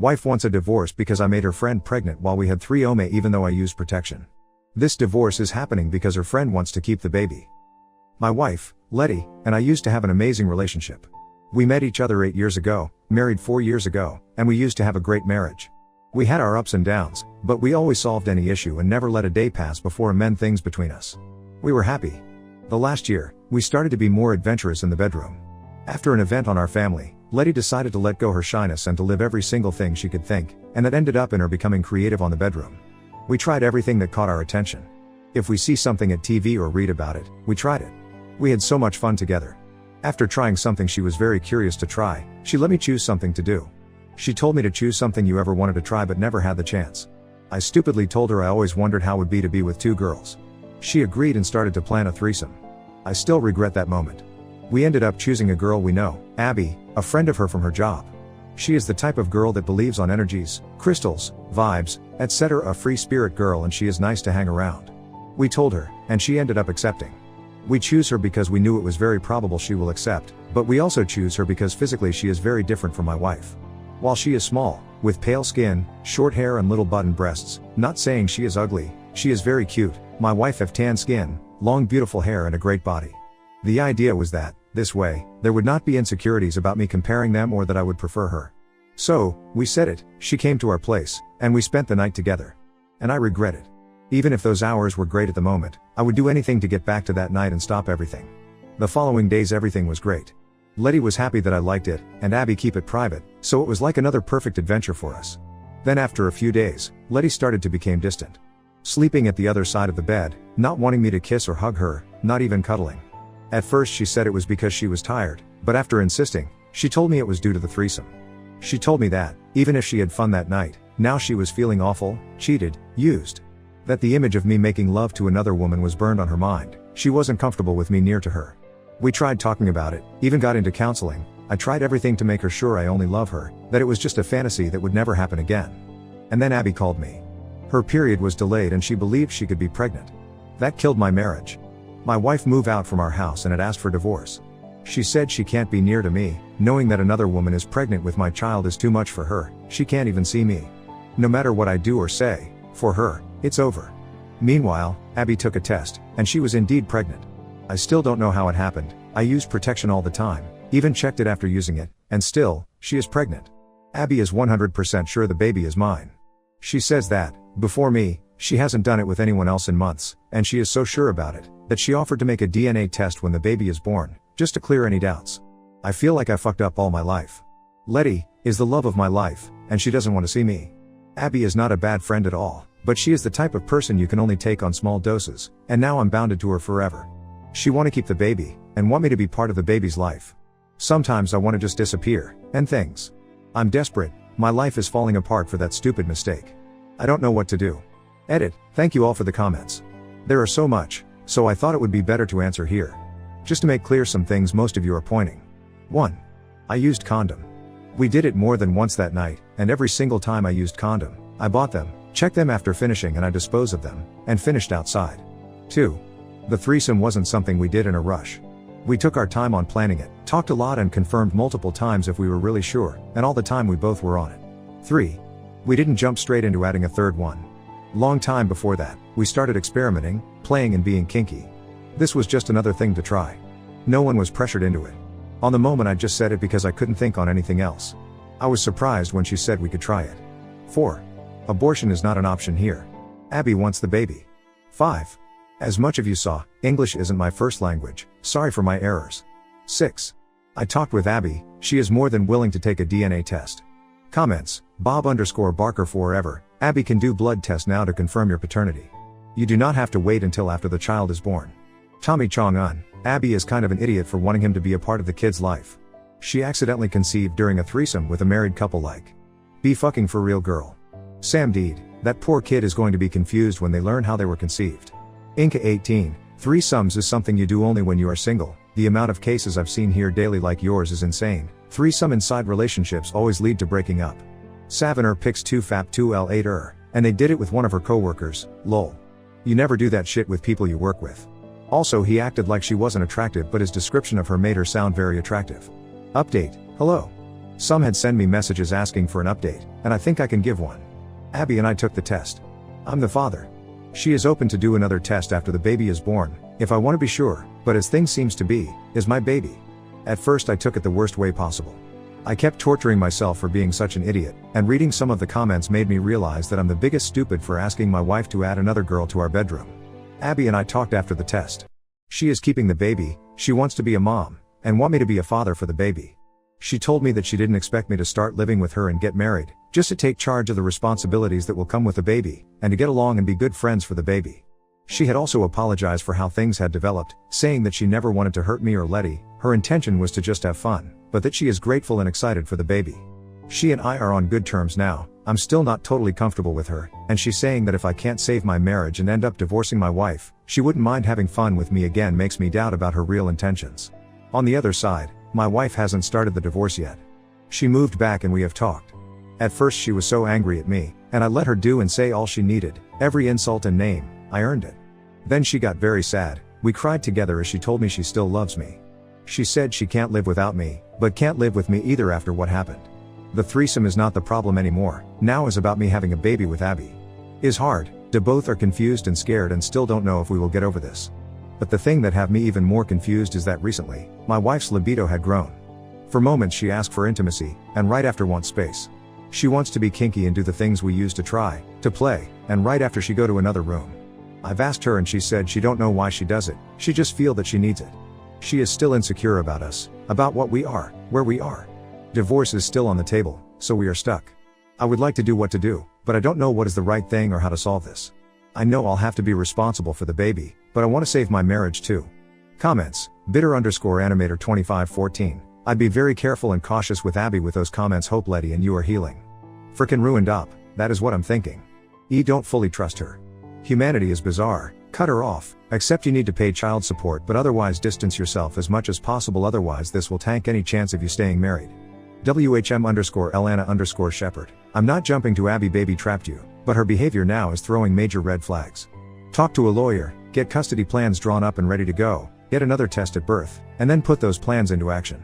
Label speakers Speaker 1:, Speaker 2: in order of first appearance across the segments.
Speaker 1: Wife wants a divorce because I made her friend pregnant while we had 3 even though I used protection. This divorce is happening because her friend wants to keep the baby. My wife, Letty, and I used to have an amazing relationship. We met each other 8 years ago, married 4 years ago, and we used to have a great marriage. We had our ups and downs, but we always solved any issue and never let a day pass before amend things between us. We were happy. The last year, we started to be more adventurous in the bedroom. After an event on our family, Letty decided to let go her shyness and to live every single thing she could think, and that ended up in her becoming creative on the bedroom. We tried everything that caught our attention. If we see something at TV or read about it, we tried it. We had so much fun together. After trying something she was very curious to try, she let me choose something to do. She told me to choose something you ever wanted to try but never had the chance. I stupidly told her I always wondered how it would be to be with 2 girls. She agreed and started to plan a threesome. I still regret that moment. We ended up choosing a girl we know, Abby, a friend of her from her job. She is the type of girl that believes on energies, crystals, vibes, etc. A free spirit girl, and she is nice to hang around. We told her, and she ended up accepting. We choose her because we knew it was very probable she will accept, but we also choose her because physically she is very different from my wife. While she is small, with pale skin, short hair and little button breasts, not saying she is ugly, she is very cute. My wife have tan skin, long beautiful hair and a great body. The idea was that, this way, there would not be insecurities about me comparing them or that I would prefer her. So, we said it, she came to our place, and we spent the night together. And I regret it. Even if those hours were great at the moment, I would do anything to get back to that night and stop everything. The following days everything was great. Letty was happy that I liked it, and Abby keep it private, so it was like another perfect adventure for us. Then after a few days, Letty started to become distant. Sleeping at the other side of the bed, not wanting me to kiss or hug her, not even cuddling. At first she said it was because she was tired, but after insisting, she told me it was due to the threesome. She told me that, even if she had fun that night, now she was feeling awful, cheated, used. That the image of me making love to another woman was burned on her mind. She wasn't comfortable with me near to her. We tried talking about it, even got into counseling. I tried everything to make her sure I only love her, that it was just a fantasy that would never happen again. And then Abby called me. Her period was delayed and she believed she could be pregnant. That killed my marriage. My wife moved out from our house and had asked for divorce. She said she can't be near to me, knowing that another woman is pregnant with my child is too much for her. She can't even see me. No matter what I do or say, for her, it's over. Meanwhile, Abby took a test, and she was indeed pregnant. I still don't know how it happened. I used protection all the time, even checked it after using it, and still, she is pregnant. Abby is 100% sure the baby is mine. She says that, before me, she hasn't done it with anyone else in months, and she is so sure about it, that she offered to make a DNA test when the baby is born, just to clear any doubts. I feel like I fucked up all my life. Letty is the love of my life, and she doesn't want to see me. Abby is not a bad friend at all, but she is the type of person you can only take on small doses, and now I'm bounded to her forever. She want to keep the baby, and want me to be part of the baby's life. Sometimes I want to just disappear, and things. I'm desperate, my life is falling apart for that stupid mistake. I don't know what to do. Edit, thank you all for the comments. There are so much, so I thought it would be better to answer here. Just to make clear some things most of you are pointing. 1. I used condom. We did it more than once that night, and every single time I used condom, I bought them, checked them after finishing and I disposed of them, and finished outside. 2. The threesome wasn't something we did in a rush. We took our time on planning it, talked a lot and confirmed multiple times if we were really sure, and all the time we both were on it. 3. We didn't jump straight into adding a third one. Long time before that, we started experimenting, playing and being kinky. This was just another thing to try. No one was pressured into it. On the moment I just said it because I couldn't think on anything else. I was surprised when she said we could try it. 4. Abortion is not an option here. Abby wants the baby. 5. As much of you saw, English isn't my first language, sorry for my errors. 6. I talked with Abby, she is more than willing to take a DNA test. Comments, Bob_Barker forever, Abby can do blood test now to confirm your paternity. You do not have to wait until after the child is born. Tommy Chong-un, Abby is kind of an idiot for wanting him to be a part of the kid's life. She accidentally conceived during a threesome with a married couple like. Be fucking for real girl. Sam Deed, that poor kid is going to be confused when they learn how they were conceived. Inca 18, threesomes is something you do only when you are single. The amount of cases I've seen here daily like yours is insane. Threesome inside relationships always lead to breaking up. Saviner picks 2FAP2L8 and they did it with one of her coworkers, lol. You never do that shit with people you work with. Also he acted like she wasn't attractive but his description of her made her sound very attractive. Update, hello. Some had sent me messages asking for an update, and I think I can give one. Abby and I took the test. I'm the father. She is open to do another test after the baby is born, if I want to be sure, but as things seems to be, is my baby. At first I took it the worst way possible. I kept torturing myself for being such an idiot, and reading some of the comments made me realize that I'm the biggest stupid for asking my wife to add another girl to our bedroom. Abby and I talked after the test. She is keeping the baby, she wants to be a mom, and want me to be a father for the baby. She told me that she didn't expect me to start living with her and get married, just to take charge of the responsibilities that will come with the baby, and to get along and be good friends for the baby. She had also apologized for how things had developed, saying that she never wanted to hurt me or Letty, her intention was to just have fun, but that she is grateful and excited for the baby. She and I are on good terms now. I'm still not totally comfortable with her, and she's saying that if I can't save my marriage and end up divorcing my wife, she wouldn't mind having fun with me again. Makes me doubt about her real intentions. On the other side, my wife hasn't started the divorce yet. She moved back and we have talked. At first she was so angry at me, and I let her do and say all she needed, every insult and name, I earned it. Then she got very sad, we cried together as she told me she still loves me. She said she can't live without me, but can't live with me either after what happened. The threesome is not the problem anymore, now is about me having a baby with Abby. Is hard, both are confused and scared and still don't know if we will get over this. But the thing that have me even more confused is that recently, my wife's libido had grown. For moments she asked for intimacy, and right after wants space. She wants to be kinky and do the things we used to try, to play, and right after she go to another room. I've asked her and she said she don't know why she does it, she just feel that she needs it. She is still insecure about us, about what we are, where we are. Divorce is still on the table, so we are stuck. I would like to do what to do, but I don't know what is the right thing or how to solve this. I know I'll have to be responsible for the baby, but I want to save my marriage too. Comments, bitter_animator 2514. I'd be very careful and cautious with Abby with those comments. Hope Letty and you are healing. Frickin' ruined up, that is what I'm thinking. Don't fully trust her. Humanity is bizarre, cut her off, except you need to pay child support, but otherwise distance yourself as much as possible, otherwise this will tank any chance of you staying married. WHM_Elana_Shepherd. I'm not jumping to Abby baby trapped you, but her behavior now is throwing major red flags. Talk to a lawyer, get custody plans drawn up and ready to go, get another test at birth, and then put those plans into action.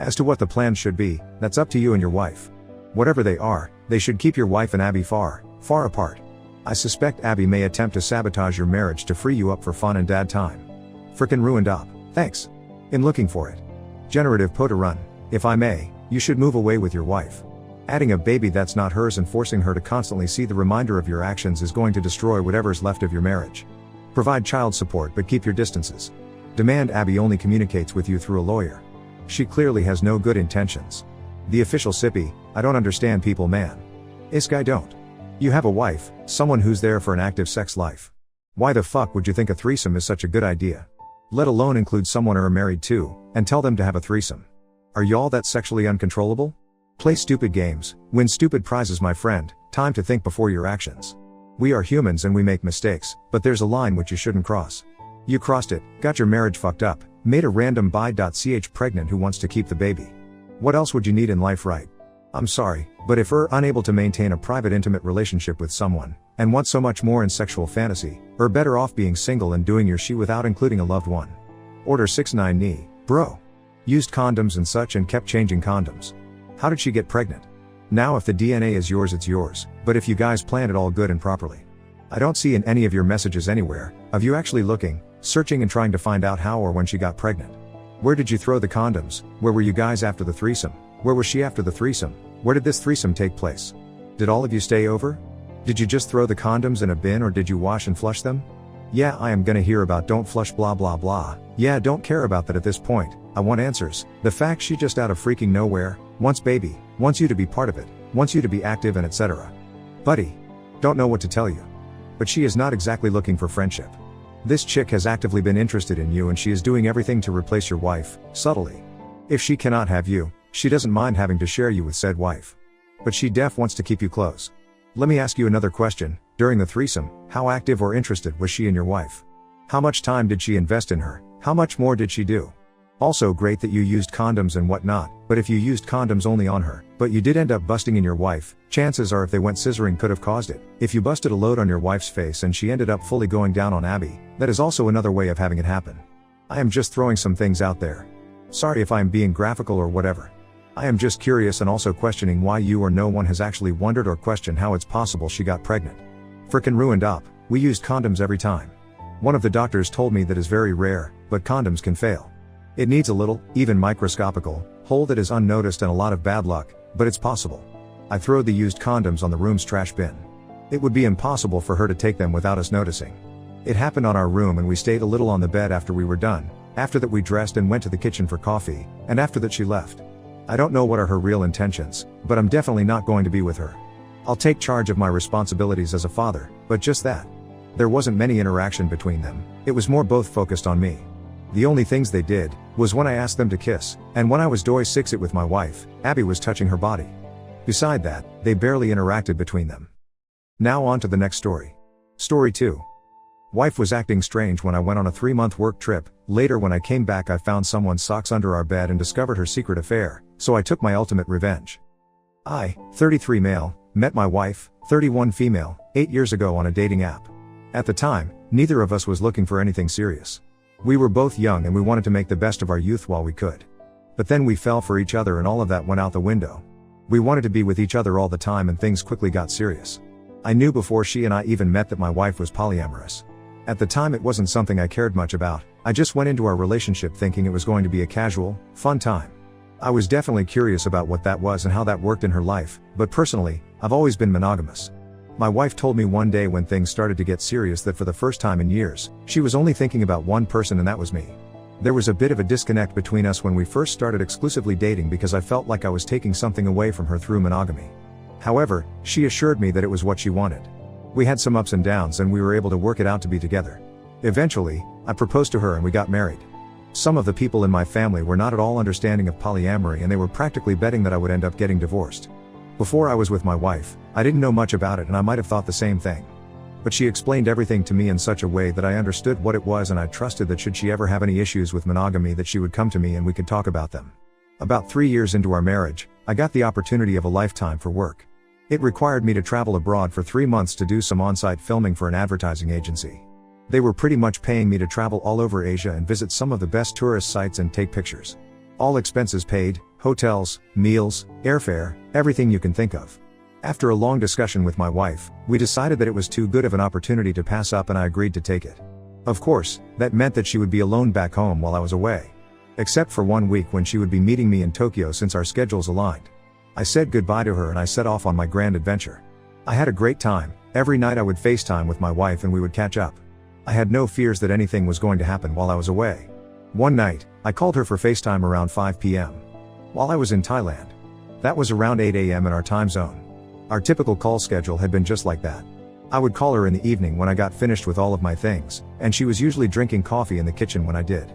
Speaker 1: As to what the plans should be, that's up to you and your wife. Whatever they are, they should keep your wife and Abby far, far apart. I suspect Abby may attempt to sabotage your marriage to free you up for fun and dad time. Frickin' ruined up, thanks. In looking for it. Generative Potarun, if I may, you should move away with your wife. Adding a baby that's not hers and forcing her to constantly see the reminder of your actions is going to destroy whatever's left of your marriage. Provide child support but keep your distances. Demand Abby only communicates with you through a lawyer. She clearly has no good intentions. The official sippy, I don't understand people man. I don't. You have a wife, someone who's there for an active sex life. Why the fuck would you think a threesome is such a good idea? Let alone include someone are married to, and tell them to have a threesome. Are y'all that sexually uncontrollable? Play stupid games, win stupid prizes my friend, time to think before your actions. We are humans and we make mistakes, but there's a line which you shouldn't cross. You crossed it, got your marriage fucked up, made a random bi.ch pregnant who wants to keep the baby. What else would you need in life, right? I'm sorry, but if unable to maintain a private intimate relationship with someone, and want so much more in sexual fantasy, better off being single and doing your shit without including a loved one. Order 69 knee, bro. Used condoms and such and kept changing condoms. How did she get pregnant? Now if the DNA is yours it's yours, but if you guys planned it all good and properly. I don't see in any of your messages anywhere, of you actually looking, searching and trying to find out how or when she got pregnant. Where did you throw the condoms? Where were you guys after the threesome? Where was she after the threesome? Where did this threesome take place? Did all of you stay over? Did you just throw the condoms in a bin or did you wash and flush them? Yeah, I am gonna hear about don't flush blah blah blah. Yeah, don't care about that at this point. I want answers. The fact she just out of freaking nowhere, wants baby, wants you to be part of it, wants you to be active and etc. Buddy. Don't know what to tell you. But she is not exactly looking for friendship. This chick has actively been interested in you and she is doing everything to replace your wife, subtly. If she cannot have you, she doesn't mind having to share you with said wife. But she def wants to keep you close. Let me ask you another question. During the threesome, how active or interested was she in your wife? How much time did she invest in her? How much more did she do? Also great that you used condoms and whatnot, but if you used condoms only on her, but you did end up busting in your wife, chances are if they went scissoring could have caused it. If you busted a load on your wife's face and she ended up fully going down on Abby, that is also another way of having it happen. I am just throwing some things out there. Sorry if I am being graphical or whatever. I am just curious and also questioning why you or no one has actually wondered or questioned how it's possible she got pregnant. Frickin' ruined up, we used condoms every time. One of the doctors told me that is very rare, but condoms can fail. It needs a little, even microscopical, hole that is unnoticed and a lot of bad luck, but it's possible. I throwed the used condoms on the room's trash bin. It would be impossible for her to take them without us noticing. It happened on our room and we stayed a little on the bed after we were done. After that we dressed and went to the kitchen for coffee, and after that she left. I don't know what are her real intentions, but I'm definitely not going to be with her. I'll take charge of my responsibilities as a father, but just that. There wasn't many interaction between them, it was more both focused on me. The only things they did, was when I asked them to kiss, and when I was doing it with my wife, Abby was touching her body. Beside that, they barely interacted between them. Now on to the next story. Story 2. Wife was acting strange when I went on a 3-month work trip. Later when I came back I found someone's socks under our bed and discovered her secret affair, so I took my ultimate revenge. I, 33 male, met my wife, 31 female, 8 years ago on a dating app. At the time, neither of us was looking for anything serious. We were both young and we wanted to make the best of our youth while we could. But then we fell for each other and all of that went out the window. We wanted to be with each other all the time and things quickly got serious. I knew before she and I even met that my wife was polyamorous. At the time it wasn't something I cared much about, I just went into our relationship thinking it was going to be a casual, fun time. I was definitely curious about what that was and how that worked in her life, but personally, I've always been monogamous. My wife told me one day when things started to get serious that for the first time in years, she was only thinking about one person and that was me. There was a bit of a disconnect between us when we first started exclusively dating because I felt like I was taking something away from her through monogamy. However, she assured me that it was what she wanted. We had some ups and downs and we were able to work it out to be together. Eventually, I proposed to her and we got married. Some of the people in my family were not at all understanding of polyamory and they were practically betting that I would end up getting divorced. Before I was with my wife, I didn't know much about it and I might have thought the same thing. But she explained everything to me in such a way that I understood what it was and I trusted that should she ever have any issues with monogamy that she would come to me and we could talk about them. About 3 years into our marriage, I got the opportunity of a lifetime for work. It required me to travel abroad for 3 months to do some on-site filming for an advertising agency. They were pretty much paying me to travel all over Asia and visit some of the best tourist sites and take pictures. All expenses paid, hotels, meals, airfare, everything you can think of. After a long discussion with my wife, we decided that it was too good of an opportunity to pass up and I agreed to take it. Of course, that meant that she would be alone back home while I was away. Except for 1 week when she would be meeting me in Tokyo since our schedules aligned. I said goodbye to her and I set off on my grand adventure. I had a great time. Every night I would FaceTime with my wife and we would catch up. I had no fears that anything was going to happen while I was away. One night, I called her for FaceTime around 5 p.m. while I was in Thailand. That was around 8 a.m. in our time zone. Our typical call schedule had been just like that. I would call her in the evening when I got finished with all of my things, and she was usually drinking coffee in the kitchen when I did.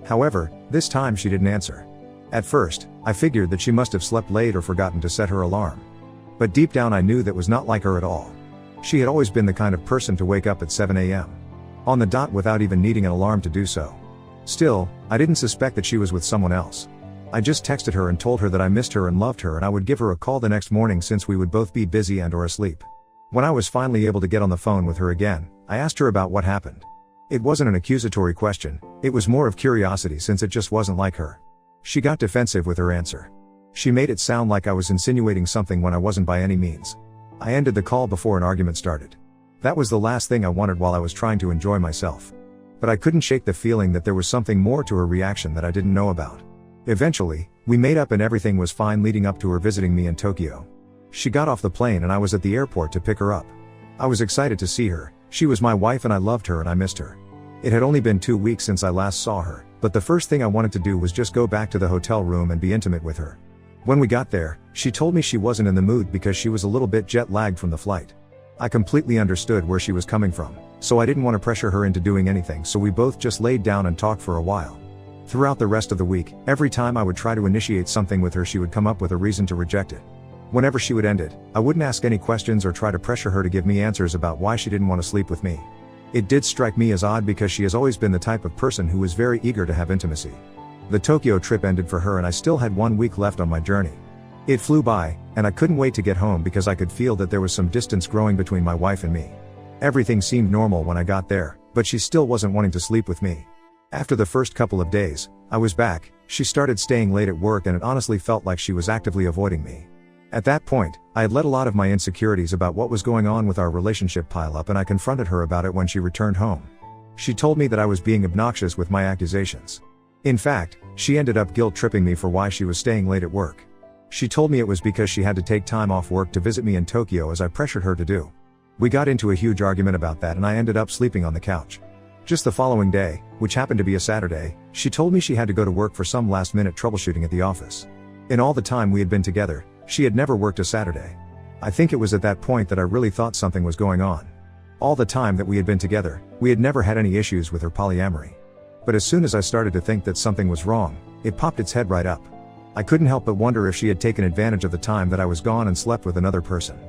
Speaker 1: However, this time she didn't answer. At first, I figured that she must have slept late or forgotten to set her alarm. But deep down I knew that was not like her at all. She had always been the kind of person to wake up at 7 a.m. on the dot without even needing an alarm to do so. Still, I didn't suspect that she was with someone else. I just texted her and told her that I missed her and loved her and I would give her a call the next morning since we would both be busy and or asleep. When I was finally able to get on the phone with her again, I asked her about what happened. It wasn't an accusatory question, it was more of curiosity since it just wasn't like her. She got defensive with her answer. She made it sound like I was insinuating something when I wasn't by any means. I ended the call before an argument started. That was the last thing I wanted while I was trying to enjoy myself. But I couldn't shake the feeling that there was something more to her reaction that I didn't know about. Eventually, we made up and everything was fine leading up to her visiting me in Tokyo. She got off the plane and I was at the airport to pick her up. I was excited to see her, she was my wife and I loved her and I missed her. It had only been 2 weeks since I last saw her, but the first thing I wanted to do was just go back to the hotel room and be intimate with her. When we got there, she told me she wasn't in the mood because she was a little bit jet-lagged from the flight. I completely understood where she was coming from, so I didn't want to pressure her into doing anything, so we both just laid down and talked for a while. Throughout the rest of the week, every time I would try to initiate something with her she would come up with a reason to reject it. Whenever she would end it, I wouldn't ask any questions or try to pressure her to give me answers about why she didn't want to sleep with me. It did strike me as odd because she has always been the type of person who was very eager to have intimacy. The Tokyo trip ended for her and I still had 1 week left on my journey. It flew by, and I couldn't wait to get home because I could feel that there was some distance growing between my wife and me. Everything seemed normal when I got there, but she still wasn't wanting to sleep with me. After the first couple of days, I was back, she started staying late at work, and it honestly felt like she was actively avoiding me. At that point, I had let a lot of my insecurities about what was going on with our relationship pile up, and I confronted her about it when she returned home. She told me that I was being obnoxious with my accusations. In fact, she ended up guilt-tripping me for why she was staying late at work. She told me it was because she had to take time off work to visit me in Tokyo, as I pressured her to do. We got into a huge argument about that, and I ended up sleeping on the couch. Just the following day, which happened to be a Saturday, she told me she had to go to work for some last-minute troubleshooting at the office. In all the time we had been together, she had never worked a Saturday. I think it was at that point that I really thought something was going on. All the time that we had been together, we had never had any issues with her polyamory. But as soon as I started to think that something was wrong, it popped its head right up. I couldn't help but wonder if she had taken advantage of the time that I was gone and slept with another person.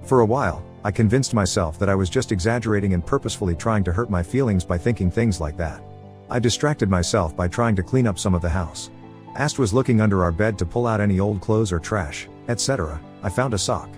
Speaker 1: For a while, I convinced myself that I was just exaggerating and purposefully trying to hurt my feelings by thinking things like that. I distracted myself by trying to clean up some of the house. Ast was looking under our bed to pull out any old clothes or trash, etc. I found a sock.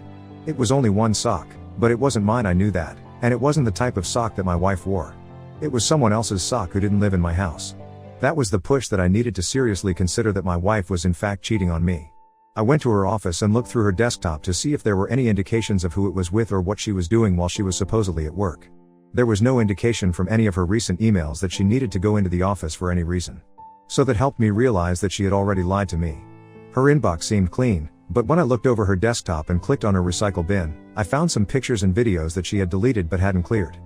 Speaker 1: It was only one sock, but it wasn't mine, I knew that, and it wasn't the type of sock that my wife wore. It was someone else's sock who didn't live in my house. That was the push that I needed to seriously consider that my wife was in fact cheating on me. I went to her office and looked through her desktop to see if there were any indications of who it was with or what she was doing while she was supposedly at work. There was no indication from any of her recent emails that she needed to go into the office for any reason. So that helped me realize that she had already lied to me. Her inbox seemed clean, but when I looked over her desktop and clicked on her recycle bin, I found some pictures and videos that she had deleted but hadn't cleared.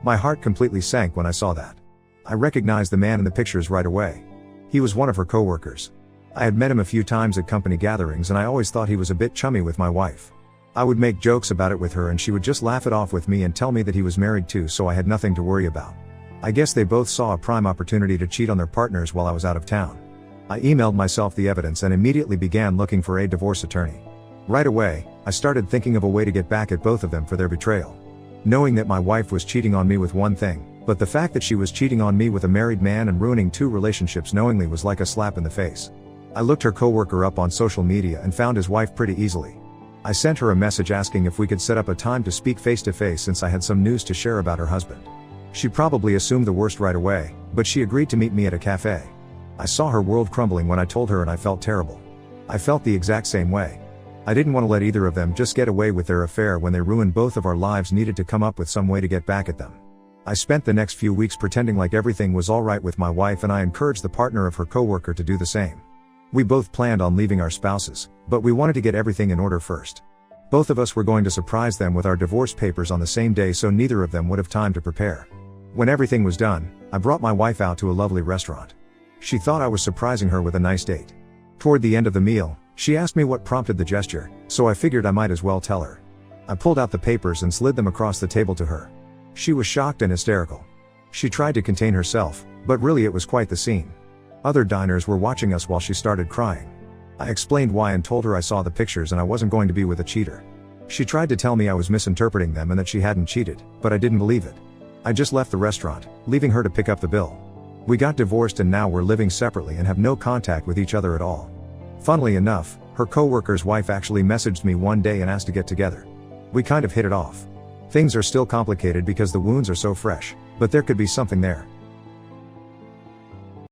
Speaker 1: My heart completely sank when I saw that. I recognized the man in the pictures right away. He was one of her coworkers. I had met him a few times at company gatherings, and I always thought he was a bit chummy with my wife. I would make jokes about it with her and she would just laugh it off with me and tell me that he was married too, so I had nothing to worry about. I guess they both saw a prime opportunity to cheat on their partners while I was out of town. I emailed myself the evidence and immediately began looking for a divorce attorney. Right away, I started thinking of a way to get back at both of them for their betrayal. Knowing that my wife was cheating on me with one thing, but the fact that she was cheating on me with a married man and ruining 2 relationships knowingly was like a slap in the face. I looked her coworker up on social media and found his wife pretty easily. I sent her a message asking if we could set up a time to speak face to face since I had some news to share about her husband. She probably assumed the worst right away, but she agreed to meet me at a cafe. I saw her world crumbling when I told her, and I felt terrible. I felt the exact same way. I didn't want to let either of them just get away with their affair when they ruined both of our lives, needed to come up with some way to get back at them. I spent the next few weeks pretending like everything was alright with my wife, and I encouraged the partner of her coworker to do the same. We both planned on leaving our spouses, but we wanted to get everything in order first. Both of us were going to surprise them with our divorce papers on the same day, so neither of them would have time to prepare. When everything was done, I brought my wife out to a lovely restaurant. She thought I was surprising her with a nice date. Toward the end of the meal, she asked me what prompted the gesture, so I figured I might as well tell her. I pulled out the papers and slid them across the table to her. She was shocked and hysterical. She tried to contain herself, but really it was quite the scene. Other diners were watching us while she started crying. I explained why and told her I saw the pictures and I wasn't going to be with a cheater. She tried to tell me I was misinterpreting them and that she hadn't cheated, but I didn't believe it. I just left the restaurant, leaving her to pick up the bill. We got divorced and now we're living separately and have no contact with each other at all. Funnily enough, her coworker's wife actually messaged me one day and asked to get together. We kind of hit it off. Things are still complicated because the wounds are so fresh, but there could be something there.